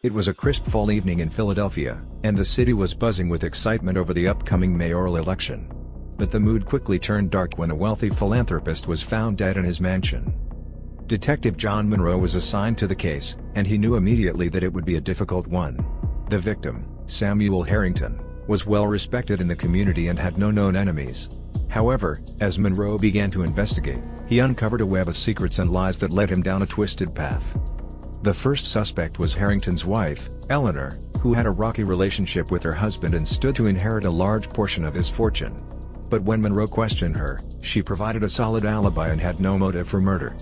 It was a crisp fall evening in Philadelphia, and the city was buzzing with excitement over the upcoming mayoral election. But the mood quickly turned dark when a wealthy philanthropist was found dead in his mansion. Detective John Monroe was assigned to the case, and he knew immediately that it would be a difficult one. The victim, Samuel Harrington, was well respected in the community and had no known enemies. However, as Monroe began to investigate, he uncovered a web of secrets and lies that led him down a twisted path. The first suspect was Harrington's wife, Eleanor, who had a rocky relationship with her husband and stood to inherit a large portion of his fortune. But when Monroe questioned her, she provided a solid alibi and had no motive for murder.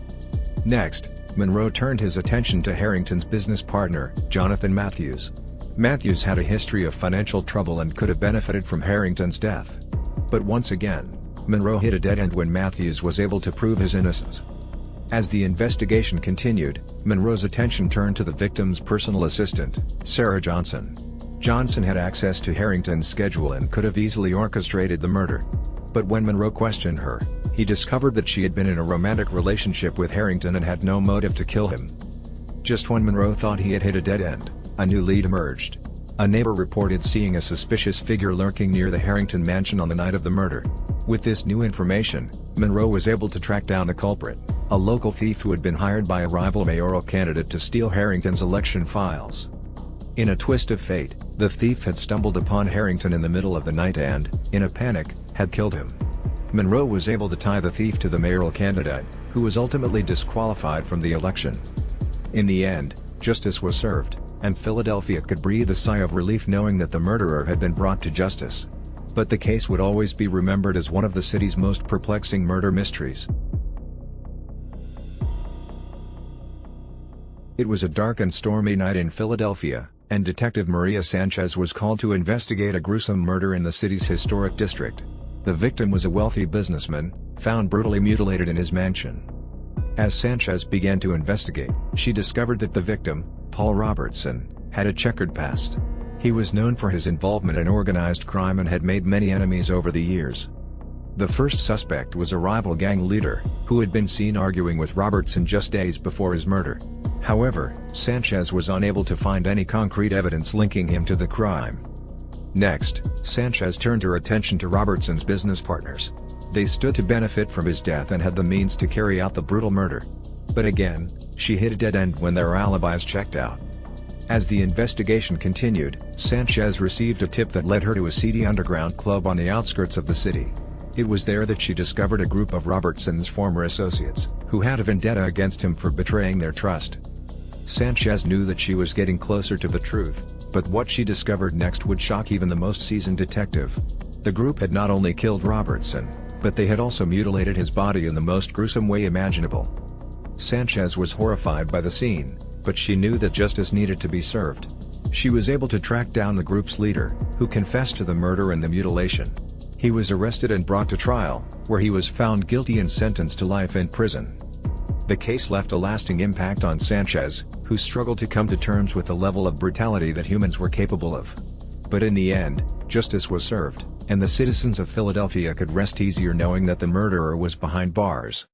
Next, Monroe turned his attention to Harrington's business partner, Jonathan Matthews. Matthews had a history of financial trouble and could have benefited from Harrington's death. But once again, Monroe hit a dead end when Matthews was able to prove his innocence. As the investigation continued, Monroe's attention turned to the victim's personal assistant, Sarah Johnson. Johnson had access to Harrington's schedule and could have easily orchestrated the murder. But when Monroe questioned her, he discovered that she had been in a romantic relationship with Harrington and had no motive to kill him. Just when Monroe thought he had hit a dead end, a new lead emerged. A neighbor reported seeing a suspicious figure lurking near the Harrington mansion on the night of the murder. With this new information, Monroe was able to track down the culprit, a local thief who had been hired by a rival mayoral candidate to steal Harrington's election files. In a twist of fate, the thief had stumbled upon Harrington in the middle of the night and, in a panic, had killed him. Monroe was able to tie the thief to the mayoral candidate, who was ultimately disqualified from the election. In the end, justice was served, and Philadelphia could breathe a sigh of relief knowing that the murderer had been brought to justice. But the case would always be remembered as one of the city's most perplexing murder mysteries. It was a dark and stormy night in Philadelphia, and Detective Maria Sanchez was called to investigate a gruesome murder in the city's historic district. The victim was a wealthy businessman, found brutally mutilated in his mansion. As Sanchez began to investigate, she discovered that the victim, Paul Robertson, had a checkered past. He was known for his involvement in organized crime and had made many enemies over the years. The first suspect was a rival gang leader, who had been seen arguing with Robertson just days before his murder. However, Sanchez was unable to find any concrete evidence linking him to the crime. Next, Sanchez turned her attention to Robertson's business partners. They stood to benefit from his death and had the means to carry out the brutal murder. But again, she hit a dead end when their alibis checked out. As the investigation continued, Sanchez received a tip that led her to a seedy underground club on the outskirts of the city. It was there that she discovered a group of Robertson's former associates, who had a vendetta against him for betraying their trust. Sanchez knew that she was getting closer to the truth, but what she discovered next would shock even the most seasoned detective. The group had not only killed Robertson, but they had also mutilated his body in the most gruesome way imaginable. Sanchez was horrified by the scene, but she knew that justice needed to be served. She was able to track down the group's leader, who confessed to the murder and the mutilation. He was arrested and brought to trial, where he was found guilty and sentenced to life in prison. The case left a lasting impact on Sanchez, who struggled to come to terms with the level of brutality that humans were capable of. But in the end, justice was served, and the citizens of Philadelphia could rest easier knowing that the murderer was behind bars.